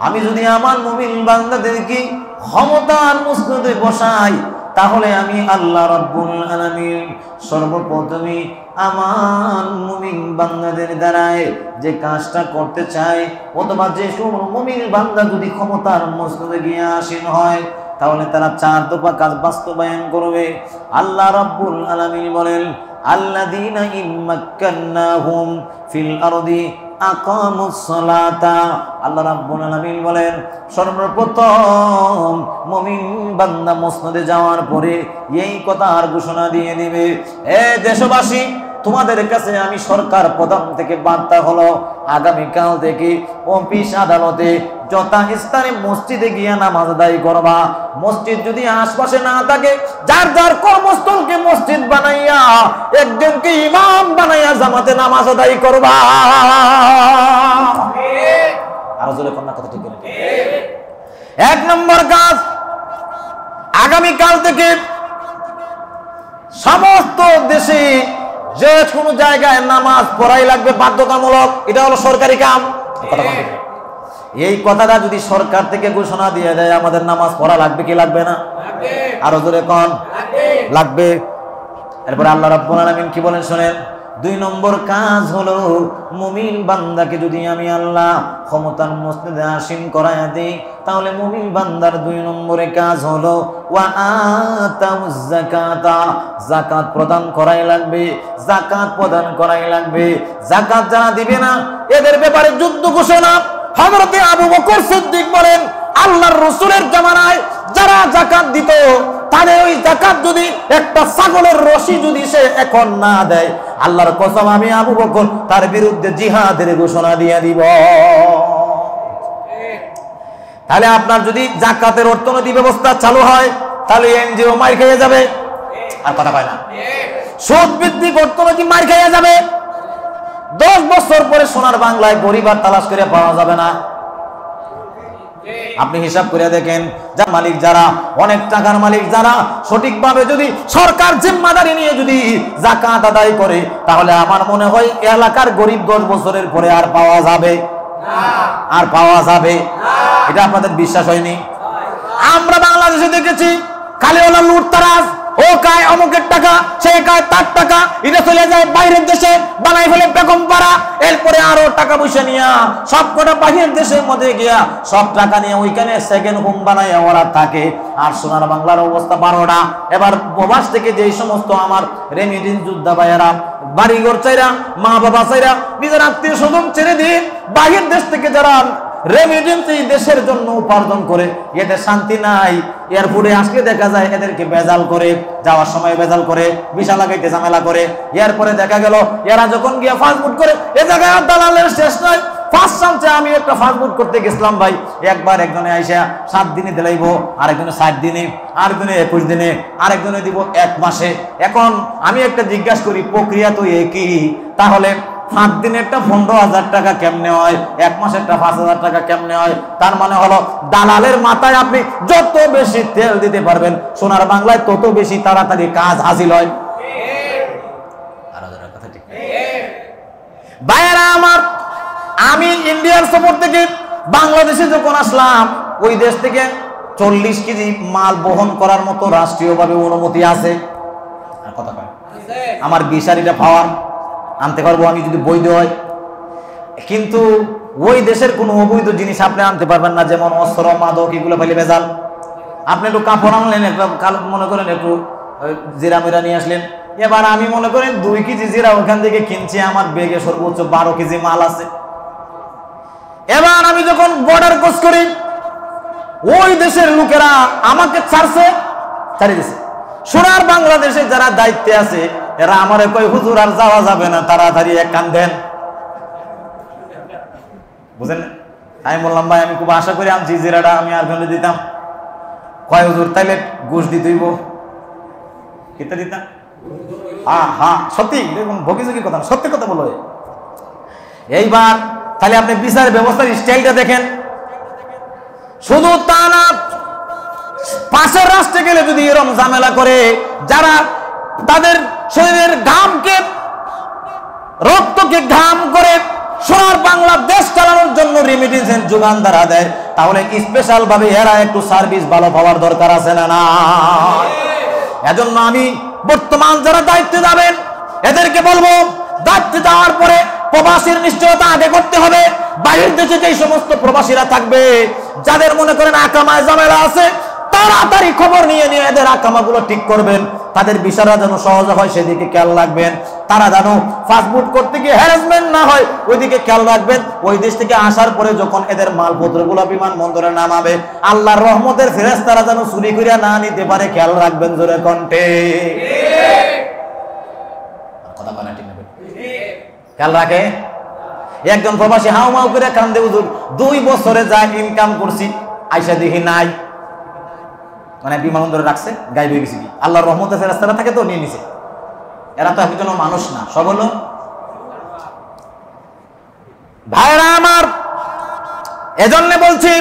S1: আমি যদি আমার মুমিন বান্দাদেরকে ক্ষমতার মসনদে বসাই, তাহলে আমি আল্লাহ রাব্বুল আলামিন সর্বপ্রথমে আমার মুমিন বান্দাদের দ্বারায় যে কাজটা করতে চাই, অথবা যে সমস্ত মুমিন বান্দা যদি ক্ষমতার মসনদে গিয়ে আসীন হয়, তাহলে তারা 4 দফা কাজ বাস্তবায়ন করবে। আল্লাহ রাব্বুল আলামিন বলেন, আল্লাযীনা ইম্মাক্কান্নাহুম ফিল আরদি আকামুস সালাতা। আল্লাহ রাব্বুল আলামিন বলেন, সর্বপ্রথম মুমিন বান্দা মসনদে যাওয়ার পরে এই কথার ঘোষণা দিয়ে দিবে, এ দেশবাসী, তোমাদের কাছে আমি সরকার প্রধান থেকে বার্তা হলো, আগামীকাল থেকে অফিস আদালতে যথাস্থানে মসজিদে গিয়ে নামাজ আদায় করবা। মসজিদ যদি আশপাশে না থাকে, যার যার কর্মস্থলকে মসজিদ বানাইয়া একজনকে ইমাম বানাইয়া জামাতে নামাজ আদায় করবা। আরো জোরে কন্যা কথা ঠিক। 1 নম্বর কাজ, আগামীকাল থেকে সমস্ত দেশে যে কোনো জায়গায় নামাজ পড়াই লাগবে বাধ্যতামূলক, এটা হলো সরকারি কাম। এই কথাটা যদি সরকার থেকে ঘোষণা দিয়ে দেয় আমাদের নামাজ পড়া লাগবে কি লাগবে না? আরো জোরে কোন লাগবে। এরপরে আল্লাহ রাব্বুল আলামিন কি বলেন শুনেন, 2 নম্বর কাজ হলো মুমিন বান্দাকে যদি আমি আল্লাহ ক্ষমতার মসজিদে আসীন করায়া দিই, তাহলে মুমিন বান্দার 2 নম্বরে কাজ হলো ওয়া আতাউজ যাকাতা, যাকাত প্রদান করাই লাগবে, যাকাত প্রদান করাই লাগবে। যাকাত যারা দিবে না এদের ব্যাপারে যুদ্ধ ঘোষণা। হযরতে আবু বকর সিদ্দিক বলেন, আল্লাহর রাসূলের জামানায় যারা যাকাত দিত তাদের ওই যাকাত যদি একটা ছাগলের রশি যদি সে এখন না দেয়, আল্লাহর কসম আমি আবু বকর তার বিরুদ্ধে জিহাদের ঘোষণা দিয়ে দিব। তাহলে আপনার যদি যাকাতের অর্থনৈতিক ব্যবস্থা চালু হয় তাহলে এনজিও মার খেয়ে যাবে, আর কথা কয় না। সুদ ভিত্তিক অর্থনৈতিক মার খেয়ে যাবে। 10 বছর পরে সোনার বাংলায় গরিব আর তালাশ করে পাওয়া যাবে না। আপনি হিসাব করে দেখেন, যার মালিক যারা, অনেক টাকার মালিক যারা সঠিকভাবে যদি সরকার জিম্মাদারি নিয়ে যদি যাকাত আদায় করে, তাহলে আমার মনে হয় এলাকার গরিব 10 বছরের পরে আর পাওয়া যাবে না, আর পাওয়া যাবে না। এটা আপনাদের বিশ্বাস হয়নি? আমরা বাংলাদেশে দেখেছি কালিওয়ালা লুটতারাজ, ও কায় অমুকের টাকা, সে কায় তার টাকা, এটা চলে যায় বাইরের দেশে, বানাই ফেলে বেগম পাড়া, এরপরে আরো টাকা পয়সা নিয়ে সব কটা বাহিরের দেশের মধ্যে গিয়া সব টাকা নিয়ে ওইখানে সেকেন্ড হোম বানায় ওরা থাকে। আর সোনার বাংলার অবস্থা 12টা। এবার প্রবাস থেকে যেই সমস্ত আমার রেমিটেন্স যোদ্ধা ভাইয়েরা বাড়িঘর চাইরা, মা বাবা চাইরা, নিজের আত্মীয় স্বজন ছেড়ে দিয়ে বাহির দেশ থেকে যারা রেমিটেন্স এই দেশের জন্য উপার্জন করে, এদের শান্তি নাই। এয়ারপোর্টে আসলে দেখা যায় এদেরকে বেজাল করে, যাওয়ার সময় বেজাল করে, ভিসা লাগাইতে ঝামেলা করে। এরপরে দেখা গেল এরা যখন গিয়ে ফাস্টফুড করে, এ জায়গায় আর দালালের শেষ নয়। ফার্স্ট চান্সে আমি একটা ফাস্টফুড করতে গেছিলাম ভাই, একবার একজনে আইসা 7 দিনে দিলাইবো, আরেকজনে 60 দিনে, আরেকজনে 21 দিনে, আরেকজনে দিব 1 মাসে। এখন আমি একটা জিজ্ঞাসা করি, প্রক্রিয়া তো একই, তাহলে 7 দিনেরটা 15,000 টাকা কেমনে হয়, 1 মাসেরটা 5,000 টাকা কেমনে হয়? তার মানে হলো দালালের মাথায় আপনি যত বেশি তেল দিতে পারবেন সোনার বাংলায় তত বেশি তাড়াতাড়ি কাজ হাসিল হয়। ভাইয়েরা আমার, আমি ইন্ডিয়ার সফর থেকে বাংলাদেশে যখন আসলাম, ওই দেশ থেকে 40 কেজি মাল বহন করার মতো রাষ্ট্রীয়ভাবে অনুমতি আছে। কথা কয় আমার ভিসারিটা পাওয়ার আনতে পারবো আমি যদি বৈধ হয়, কিন্তু ওই দেশের কোনো অবৈধ জিনিস আপনি আনতে পারবেন না, যেমন অস্ত্র, মাদক, এগুলো ফেলে ভেজাল। আপনি একটু কাপড় আনলেন, মনে করেন একটু জিরা মিরা নিয়ে আসলেন, এবার আমি মনে করেন 2 কেজি জিরা ওখান থেকে কিনছি, আমার ব্যাগে সর্বোচ্চ 12 কেজি মাল আছে। এবার আমি যখন বর্ডার ক্রস করি, ওই দেশের লোকেরা আমাকে ছাড়িয়ে দিছে। সোনার বাংলাদেশে যারা দায়িত্বে আছে এরা আমারে কই, হুজুর আর যাওয়া যাবে না, তাড়াতাড়ি এক কান দেন। বুঝেন? আমি বললাম ভাই আমি খুব আশা করে আনছি জিরাটা, আমি আর ফেলে দিতাম। কয় হুজুর তাইলে ঘুষ দিতেইব, কিতা দিতাম? হ্যাঁ সত্যি, দেখুন ভগিযোগী কথা, সত্যি কথা বলো। এইবার তাহলে আপনি বিচার ব্যবস্থার স্টাইলটা দেখেন। শুধু তা না, পাশের রাষ্ট্রে গেলে যদি এরকম ঝামেলা করে, যারা তাদের শরীরের ঘামকে, রক্তকে ঘাম করে সোনার বাংলাদেশ চালানোর জন্য রেমিটেন্সের যোগান দ্বারা দেয়, তাহলে স্পেশাল ভাবে এরা একটু সার্ভিস ভালো পাওয়ার দরকার আছে না? এজন্য আমি বর্তমান যারা দায়িত্বে যাবেন এদেরকে বলবো, দায়িত্বে যাওয়ার পরে প্রবাসীর নিশ্চয়তা আগে করতে হবে। বাইরের দেশে যে সমস্ত প্রবাসীরা থাকবে, যাদের মনে করেন আকামায় ঝামেলা আছে, তাড়াতাড়ি খবর নিয়ে এদের আকামাগুলো ঠিক করবেন। তাদের বিচারা যেন সহজ হয় সেদিকে খেয়াল রাখবেন। তারা যেন ফাস্টফুড করতে গিয়ে হ্যারাসমেন্ট না হয় ওইদিকে খেয়াল রাখবেন। ওই দেশ থেকে আসার পরে যখন এদের মালপত্রগুলো বিমানবন্দরে নামাবে, আল্লাহর রহমতের ফেরেশতারা যেন চুরি করিয়া না নিতে পারে, খেয়াল রাখবেন জোরে কণ্ঠে। কথা বলা ঠিক না? খেয়াল রাখে। একজন প্রবাসী হাউ মাউ করে কান্দে, হুজুর 2 বছরে যা ইনকাম করছি আইসা দেখি নাই, মানে বিমানবন্দরে রাখছে, গায়েব হয়ে গেছে। আল্লাহর রহমতে ফেরেশতারা থাকে তো নিয়ে নিছে। এরা তো একজন মানুষ না, সব হলো ভাইরা আমার। এজন্য বলছি,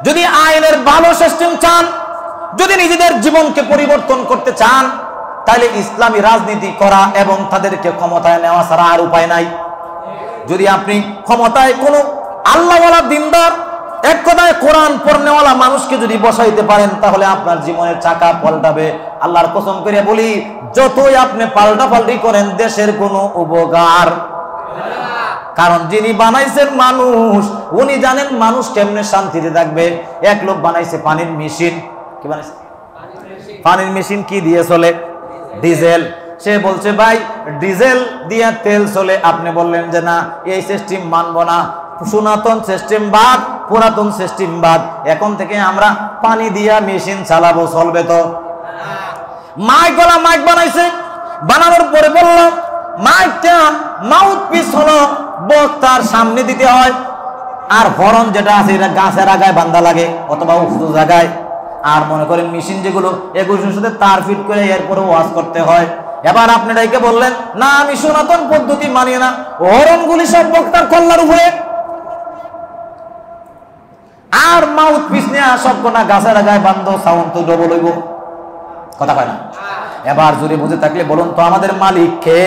S1: যদি আইনের ভালো সিস্টেম চান, যদি নিজেদের জীবনকে পরিবর্তন করতে চান, তাহলে ইসলামী রাজনীতি করা এবং তাদেরকে ক্ষমতায় নেওয়া ছাড়া আর উপায় নাই। যদি আপনি ক্ষমতায় কোনো আল্লাহওয়ালা দিনদার, এক কথায় কোরআন পড়নেওয়ালা মানুষকে যদি বসাইতে পারেন, তাহলে আপনার জীবনের চাকা পাল্টাবে। আল্লাহর কসম করে বলি, যতই আপনি পাল্টাপাল্টি করেন দেশের কোনো উপকার, কারণ যিনি বানাইছেন মানুষ, উনি জানেন মানুষ কেমনে শান্তিতে থাকবে। এক লোক বানাইছে পানির মেশিন। কি বানাইছে? পানির মেশিন কি দিয়ে চলে? ডিজেল। সে বলছে ভাই ডিজেল দিয়ে তেল চলে। আপনি বললেন যে না, এই সিস্টেম মানব না, সনাতন সিস্টেম বাদ, পুরাতন সিস্টেম বাদ, এখন থেকে আমরা পানি দিয়া মেশিন চালাবো, চলবে তো? মাইক বানাইছে, বানানোর পরে বললাম মাইকটা মাউথ পিস হলো বক্তার সামনে দিতে হয়, আর হরন যেটা আছে এটা গাছের আগায় বান্ধা লাগে অথবা উঁচু জায়গায়। আর মনে করেন মেশিন যেগুলো, এগুলোর সাথে তার ফিট করে এরপরে ওয়াজ করতে হয়। এবার আপনি ডাইকে বললেন না আমি সনাতন পদ্ধতি মানি না, হরনগুলি সব বক্তার কল্লার উপরে, আর মাউথ পিস নিয়ে সব কোনা গাছের আগায় বান্ধ, সাউন্ড তো ডবল হইব। কথা কয় না? এবার যদি বুঝে থাকলে বলুন তো আমাদের মালিক কে?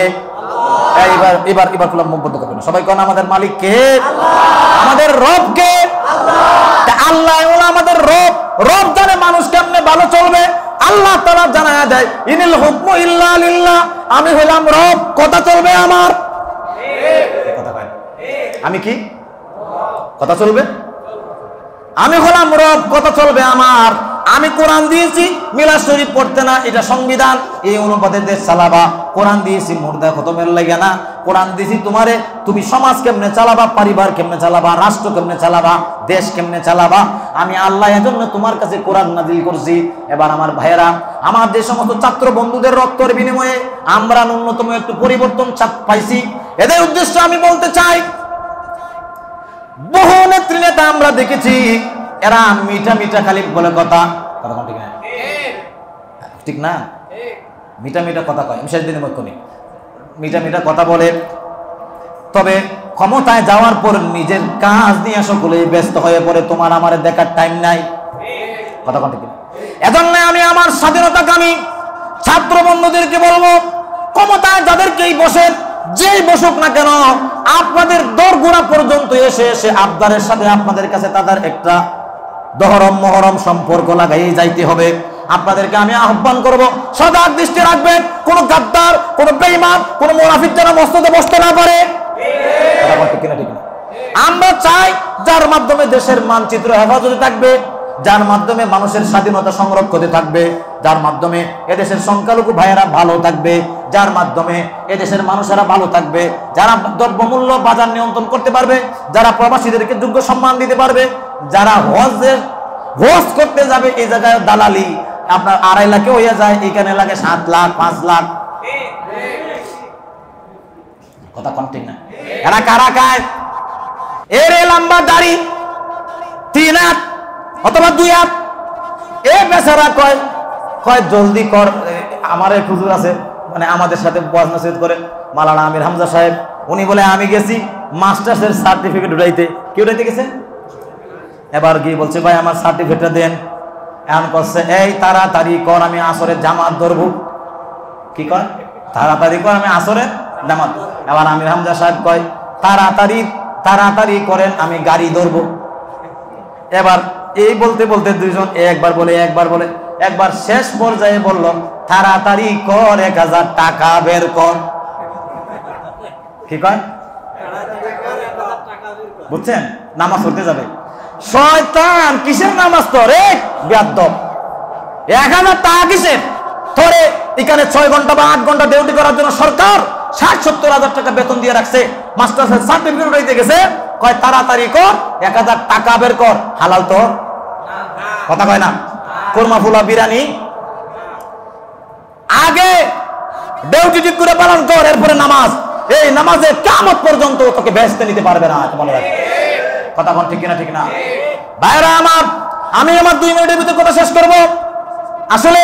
S1: এবার এবার এবার খুলে মুখ বন্ধ করবেন সবাই। কোন আমাদের মালিক কে? আমাদের রব কে? আল্লাহ হলো আমাদের রব। রব জানে মানুষ কেমনে ভালো চলবে। আল্লাহ তাআলা জানায়া দেয় ইনিল হুকমু ইল্লা লিল্লাহ, আমি হলাম রব, কথা চলবে আমার। কথা কয় আমি কি? কথা চলবে। আমি হলাম রব, কথা চলবে আমার। আমি কোরআন দিয়েছি মিলাদ শরীফ পড়তে না, এটা সংবিধান, এই অনুপাতে দেশ চালাবা। কোরআন দিয়েছি মুর্দা খতমের লাগে না। কোরআন দিয়েছি তোমারে, তুমি সমাজ কেমনে চালাবা, পরিবার কেমনে চালাবা, রাষ্ট্র কেমনে চালাবা, দেশ কেমনে চালাবা। আমি আল্লাহ এজন্য তোমার কাছে কোরআন নাযিল করছি। এবার আমার ভাইয়েরা, আমার যে সমস্ত ছাত্র বন্ধুদের রক্তের বিনিময়ে আমরা ন্যূনতম একটু পরিবর্তন পাইছি, এদের উদ্দেশ্যে আমি বলতে চাই, বহু নেত্রী নেতা আমরা দেখেছি, এরা মিঠা মিঠা খালি বলে কথা। কথা ঠিক না? ঠিক না? মিঠা মিঠা কথা কয়, আমি শেষ দিনে মক্ষণি মিঠা মিঠা কথা বলে, তবে ক্ষমতায় যাওয়ার পর নিজের কাজ নিয়ে সকলে ব্যস্ত হয়ে পড়ে, তোমার আমার দেখার টাইম নাই। কথা ঠিক না? এজন্য আমি আমার স্বাধীনতাকামী ছাত্র বন্ধুদেরকে বলবো, ক্ষমতায় যাদেরকেই বসেন, যেই বসুক না কেন, আপনাদের দোরগোড়া পর্যন্ত এসে এসে আবদারের সাথে আপনাদের কাছে তাদের একটা দহরম মহরম সম্পর্ক লাগাই যাইতে হবে। আপনাদেরকে আমি আহ্বান করব, সজাগ দৃষ্টি রাখবেন, কোন গাদ্দার, কোন বেঈমান, কোন মুনাফিক যেন মসজিদে বসতে না পারে। আমরা চাই যার মাধ্যমে দেশের মানচিত্র হেফাজতে থাকবে, যার মাধ্যমে মানুষের স্বাধীনতা সংরক্ষিত থাকবে, যার মাধ্যমে এদেশের সংখ্যালঘু ভাইয়েরা ভালো থাকবে, যার মাধ্যমে এদেশের মানুষেরা ভালো থাকবে, যারা দ্রব্যমূল্য বাজার নিয়ন্ত্রণ করতে পারবে, যারা প্রবাসীদেরকে যোগ্য সম্মান দিতে পারবে, যারা হজ করতে যাবে, এই জায়গায় দালালি আপনার 2.5 লাখে হয়ে যায়, এখানে লাগে 7 লাখ 5 লাখ। কথা কোন ঠিক না? এরা কারা খায়? এর লম্বা দাড়ি 3 হাত অথবা 2 হাত, এ বেচারা কয় কয় জলদি কর। আমার এক হুজুর আছে, মানে আমাদের সাথে ওয়াজ নসিহত করে, মাওলানা আমির হামজা সাহেব, উনি বলে আমি গেছি মাস্টার্সের সার্টিফিকেট উঠাইতে। কি উঠাইতে গেছে? এবার গিয়ে বলছে ভাই আমার সার্টিফিকেটটা দেন। এমন করছে, এই তাড়াতাড়ি কর, আমি আসরের জামাত ধরবো। কি কয়? তাড়াতাড়ি কর, আমি আসরের জামাত। এবার আমির হামজা সাহেব কয় তাড়াতাড়ি করেন, আমি গাড়ি ধরবো। এবার এই বলতে বলতে দুইজন একবার বলে একবার শেষ পর্যায়ে বলল তাড়াতাড়ি কর, 1000 টাকা বের কর। কি কয়? বুঝছেন? নামাজ পড়তে যাবে। শয়তান কিসের নামাজ তোরে বেয়াদব? 1000 টাকা কিসের? তোরে এখানে 6 ঘন্টা বা 8 ঘন্টা ডিউটি করার জন্য সরকার 60-70 হাজার টাকা বেতন দিয়ে রাখছে, মাস্টার্সের সার্টিফিকেট উঠাইতে গেছে, কয় তাড়াতাড়ি কর, 1000 টাকা বের কর। হালাল তো? কথা কয় না? কোরমা ফুলা বিরিয়ানি আগে ডিউটি ঠিক করে পালন কর, এরপরে নামাজ। এই নামাজে কিয়ামত পর্যন্ত তোকে বেহেশতে নিতে পারবে না। মনে রাখ। কথা কোন ঠিক কিনা? ঠিক না? ভাইরা আমার, আমি আমার 2 মিনিটের ভিতরে কথা শেষ করব। আসলে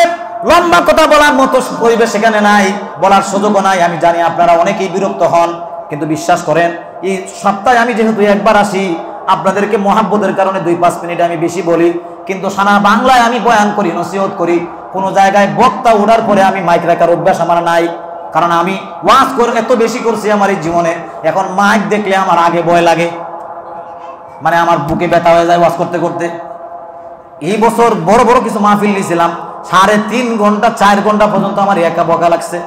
S1: লম্বা কথা বলার মতো পরিবেশ সেখানে নাই, বলার সুযোগও নাই। আমি জানি আপনারা অনেকেই বিরক্ত হন, কিন্তু বিশ্বাস করেন এই সপ্তাহে আমি যেহেতু একবার আসি, আপনাদেরকে মহাব্বতের কারণে 2-5 মিনিট আমি বেশি বলি। কিন্তু সারা বাংলায় আমি বয়ান করি, নসিহত করি, কোনো জায়গায় বক্তা ওঠার পরে আমি মাইক রাখার অভ্যাস আমার নাই। কারণ আমি ওয়াজ করে এত বেশি করছি আমার এই জীবনে, এখন মাইক দেখলে আমার আগে ভয় লাগে, মানে আমার বুকে ব্যথা হয়ে যায় ওয়াজ করতে করতে। এই বছর বড় বড় কিছু মাহফিল নিয়েছিলাম, 3.5 ঘন্টা 4 ঘন্টা পর্যন্ত আমার একা বকা লাগছে।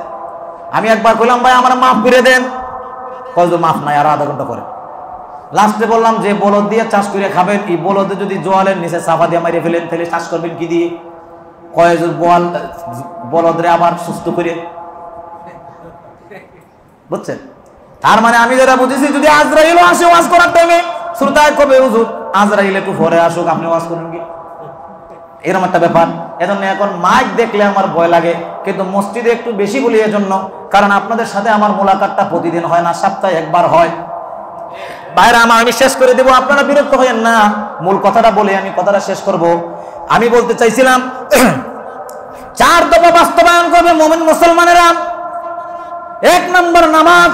S1: আমি একবার কইলাম ভাই আমার মাফ করে দেন, কয়জন মাফ নাই, আর আধা ঘন্টা পরে লাস্টে বললাম যে বলদ দিয়ে চাষ করে খাবেন, এই বলদে যদি জোয়ালের নিচে চাপা দিয়ে মারিয়ে ফেলেন তাহলে চাষ করবেন কি দিয়ে? কয়জন বলদরে আবার সুস্থ করে, বুঝছেন? তার মানে আমি যেটা বুঝেছি, যদি আজরাইলও আসে ওয়াজ করার টাইমে, শ্রোতায় কবে হুজুর আজরাইল একটু পরে আসুক, আপনি ওয়াজ করুন কি, এরকম একটা ব্যাপার। এজন্য এখন মাইক দেখলে আমার ভয় লাগে, কিন্তু মসজিদে একটু বেশি বলি এজন্য, কারণ আপনাদের সাথে আমার মোলাকাতটা প্রতিদিন হয় না, সপ্তাহে একবার হয়। বাইরে আমি শেষ করে দেব, আপনারা বিরক্ত হয়েন না, মূল কথাটা বলে আমি কথাটা শেষ করব। আমি বলতে চাইছিলাম 4 দফা বাস্তবায়ন করবে মুমিন মুসলমানেরা। 1 নম্বর নামাজ,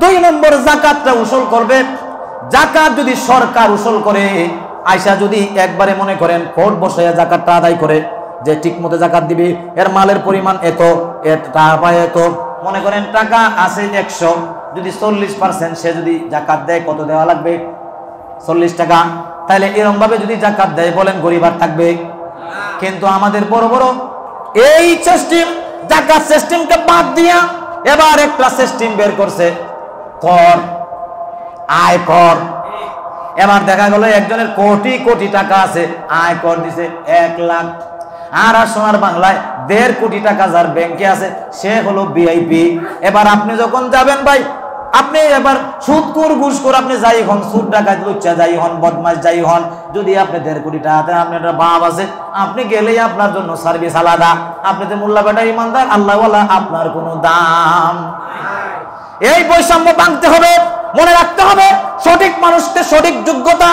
S1: 2 নম্বর যাকাতটা উসুল করবে। যাকাত যদি সরকার উসুল করে, আয়সা যদি একবারে মনে করেন কোর্ট বসাইয়া যাকাতটা আদায় করে, যে ঠিক মতো যাকাত দিবে, এর মালের পরিমাণ এত, এত, মনে করেন টাকা আছে 100, যদি 40% সে যদি যাকাত দেয়, কত দেওয়া লাগবে? 40 টাকা। তাহলে এরকম ভাবে যদি যাকাত দেয়, বলেন গরিব আর থাকবে? কিন্তু আমাদের বড় বড় এই সিস্টেম, যাকাত সিস্টেমকে বাদ দিয়া এবার একটা সিস্টেম বের করছে, কর, আয় কর। এবার দেখা গেল একজনের কোটি কোটি টাকা আছে, আয় কর দিছে 1 লাখ। আর সোনার বাংলায় 1.5 কোটি টাকা যার ব্যাংকে আছে, সে হলো ভিআইপি। এবার আপনি যখন যাবেন ভাই, আপনি এবার সুদখোর ঘুষখোর আপনি যাই হন, সুদ ডাকাত লুচ্চা যাই হন, বদমাশ যাই হন, যদি আপনি 1.5 কোটি টাকা আপনি একটা বাপ আছে, আপনি গেলেই আপনার জন্য সার্ভিস আলাদা। আপনি যে মোল্লা বেটা ইমানদার আল্লাহওয়ালা, আপনার কোনো দাম। এই বৈষম্য ভাঙতে হবে, মনে রাখতে হবে, সঠিক মানুষকে সঠিক যোগ্যতা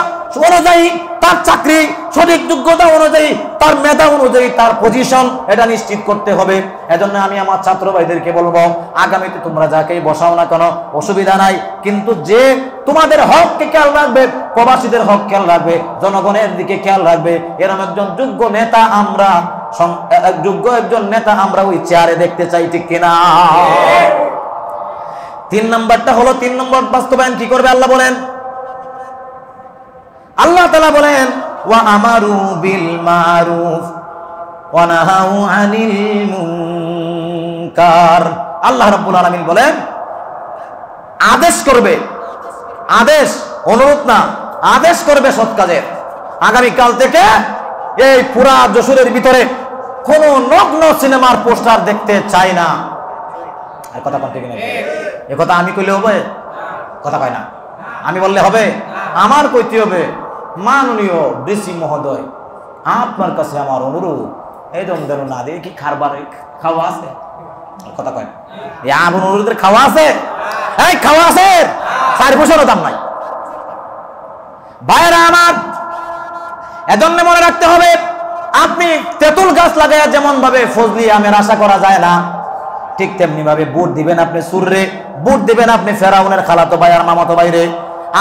S1: অনুযায়ী তার চাকরি, সঠিক যোগ্যতা অনুযায়ী তার মেধা অনুযায়ী তার পজিশন, এটা নিশ্চিত করতে হবে। এজন্য আমি আমার ছাত্র ভাইদেরকে বলবো, আগামীতে তোমরা যাকেই বসাও না কেন অসুবিধা নাই, কিন্তু যে তোমাদের হককে খেয়াল রাখবে, প্রবাসীদের হক খেয়াল রাখবে, জনগণের দিকে খেয়াল রাখবে, এরকম একজন যোগ্য নেতা আমরা, যোগ্য একজন নেতা আমরা ওই চেয়ারে দেখতে চাই, ঠিক কিনা? 3 নম্বরটা হলো, 3 নম্বর বাস্তবায়ন কি করবে আল্লাহ বলেন? আল্লাহ তাআলা বলেন, ওয়া আমারু বিল মারুফ ওয়া নাহাউ আনিল মুনকার। আল্লাহ রাব্বুল আলামিন বলেন, আদেশ করবে, আদেশ, অনুরোধ না, আদেশ করবে সৎ কাজের। আগামী কাল থেকে এই পুরা যশোরের ভিতরে কোন নগ্ন সিনেমার পোস্টার দেখতে চাই না। আর কথা বলতে কিনা, এ কথা আমি কইলে হবে? কথা কয় না, আমি বললে হবে? আমার কইতে হবে, মাননীয় ডিসি মহোদয়, আপনার কাছে আমার অনুরোধ, এই দম না দিয়ে কি খাবার খাওয়া আছে? কথা কয় না, আমার অনুরোধের খাওয়া আছে? এই খাওয়া আছে, 4 পয়সারও দাম নাই। ভাইরা আমার, এজন্য মনে রাখতে হবে, আপনি তেঁতুল গাছ লাগাইয়া যেমন ভাবে ফজলি আমের আশা করা যায় না, ঠিক তেমনি ভাবে ভোট দিবেন আপনি সুররে, ভোট দিবেন আপনি ফেরাউনের খালাতো ভাই আর মামাতো ভাইরে,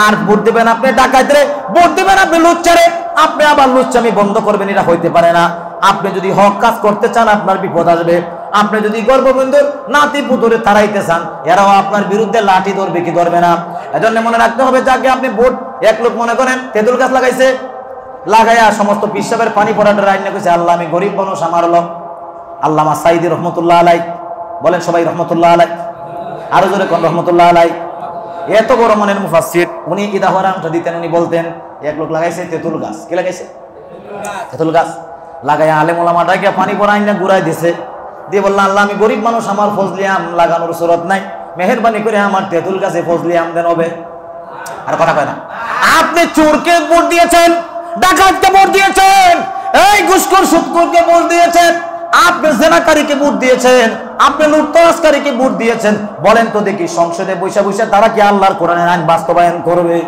S1: আর ভোট দিবেন আপনি ডাকাতরে, ভোট দিবেন আপনি লুচ্চারে। আপনি আবার লুচ্চামি বন্ধ করবেন, এটা হইতে পারে না। আপনি যদি হক কাজ করতে চান, আপনার বিপদ আসবে। আপনি যদি গর্ভবন্ধুর নাতি পুতুরে তাড়াইতে চান, এরাও আপনার বিরুদ্ধে লাঠি ধরবে কি ধরবে না। এজন্য মনে রাখতে হবে, যাকে আপনি ভোট, এক লোক মনে করেন তেঁতুল গাছ লাগাইছে, লাগাইয়া সমস্ত পিসাবের পানি পড়াটা রাইনা কইছে, আল্লাহ আমি গরিব মানুষ, আমার হলো আল্লামা সাইদি রহমতুল্লাহ আলাই, বলেন সবাই রহমতুল্লাহ আলাই, আরো জোরে কোন রহমতুল্লাহ আলাই। এত বড় মানের মুফাসসির, উনি উদাহরণটা দিতেন, উনি বলতেন, এক লোক লাগাইছে তেঁতুল গাছ। কি লাগাইছে? তেঁতুল গাছ লাগাইয়া আলেম ওলামা ডাকিয়া পানি পড়াই না ঘুরাই দিছে, দিয়ে বললেন, আল্লাহ আমি গরিব মানুষ, আমার ফজলি আম লাগানোর সুরত নাই, মেহেরবানি করে আমার তেঁতুল গাছে ফজলি আম দেন হবে। আর কথা কয় না। আপনি চোরকে ভোট দিয়েছেন, ডাকাতকে ভোট দিয়েছেন, এই ঘুষখোর সুদখোরকে ভোট দিয়েছেন, আপনি জেনাকারীকে ভোট দিয়েছেন, আপনি লুটতরাজকারীকে ভোট দিয়েছেন। বলেন তো দেখি, সংসদে বৈশা বৈশা তারা কি আল্লাহর কোরআনের আইন বাস্তবায়ন করবে?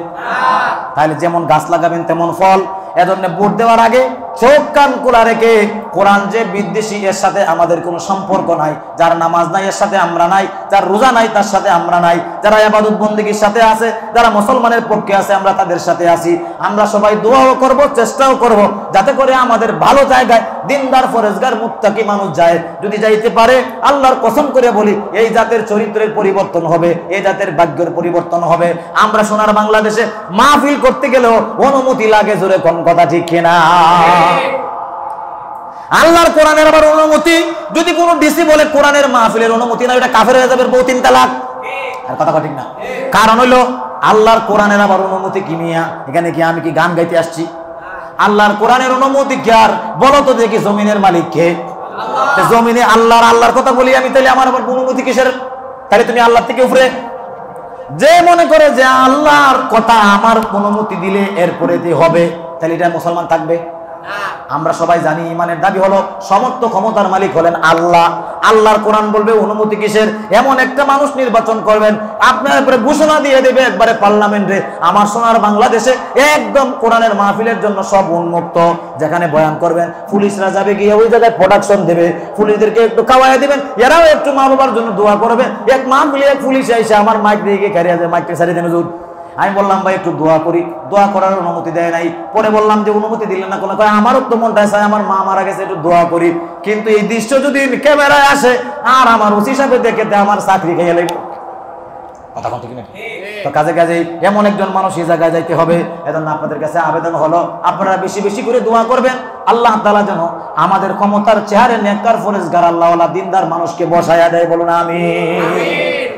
S1: তাহলে যেমন গাছ লাগাবেন তেমন ফল। এজন্য ভোট দেওয়ার আগে চোখ কান খোলা রেখে কোরআন যে বিদ্বেষী এর সাথে আমাদের কোনো সম্পর্ক নাই, যার নামাজ নাই এর সাথে আমরা নাই, যার রোজা নাই তার সাথে আমরা নাই, যারা ইবাদত বন্দেগীর সাথে আছে, যারা মুসলমানের পক্ষে আছে আমরা তাদের সাথে আছি। আমরা সবাই দোয়াও করব, চেষ্টাও করব যাতে করে আমাদের ভালো জায়গায় দিনদার ফরেজগার মুত্তাকি মানুষ যায়। যদি যাইতে পারে আল্লাহর কসম করে বলি এই জাতের চরিত্রের পরিবর্তন হবে, এই জাতের ভাগ্যের পরিবর্তন হবে। আমরা সোনার বাংলাদেশে মাহফিল করতে গেলেও অনুমতি লাগে, জোরে কোন কথা ঠিক কিনা? আল্লাহর কোরআনের আবার অনুমতি, যদি কোনো ডিসি বলে কোরআনের মাহফিলের অনুমতি না, এটা কাফের হয়ে যাবে, বউ 3 তালাক। আর কথা ঠিক না? কারণ হইলো আল্লাহর কোরআনের আবার অনুমতি কি মিয়া? এখানে কি আমি কি গান গাইতে আসছি? আল্লাহর কোরআনের অনুমতি কি? আর বলো তো দেখি জমিনের মালিক কে? জমিনে আল্লাহর কথা বলি আমি, তাহলে আমার আবার অনুমতি কিসের? তাহলে তুমি আল্লাহ থেকে উপরে। যে মনে করে যে আল্লাহর কথা আমার অনুমতি দিলে এরপরে হবে, তাহলে এটা মুসলমান থাকবে? আমরা সবাই জানি ইমানের দাবি হলো সমস্ত ক্ষমতার মালিক হলেন আল্লাহ। আল্লাহর কোরআন বলবে অনুমতি কিসের? এমন একটা মানুষ নির্বাচন করবেন, আপনার উপরে ঘোষণা দিয়ে দেবে একবারে পার্লামেন্টে, আমার সোনার বাংলাদেশে একদম কোরআনের মাহফিলের জন্য সব উন্মুক্ত। যেখানে বয়ান করবেন পুলিশরা যাবে গিয়ে ওই জায়গায় প্রোডাকশন দেবে, পুলিশদেরকে একটু খাওয়াই দিবেন, এরাও একটু মা বাবার জন্য দোয়া করবে। এক মাহফিলে এক পুলিশ এসে আমার মাইক দিয়ে গিয়ে খেয়ে আছে, মাইকটা সারিয়ে দেন হুজুর। আমি বললাম ভাই একটু দোয়া করি, দোয়া করার অনুমতি দেয় নাই। পরে বললাম যে অনুমতি দিলেন না কোনো, আমারও তো মনটা চায় আমার মা মারা গেছে একটু দোয়া করি, কিন্তু এই দৃশ্য যদি ক্যামেরায় আসে আর আমার ওসি সাহেব দেখে আমার চাকরি খেয়ে লাগবে। কথা কথা কিনা? তো কাজে কাজে এমন একজন মানুষ এই জায়গায় যাইতে হবে। এজন্য আপনাদের কাছে আবেদন হলো আপনারা বেশি বেশি করে দোয়া করবেন, আল্লাহ তাআলা যেন আমাদের ক্ষমতার চেহারে নেককার ফরেজগার আল্লাহওয়ালা দিনদার মানুষকে বসায়া দেয়। বলুন আমিন।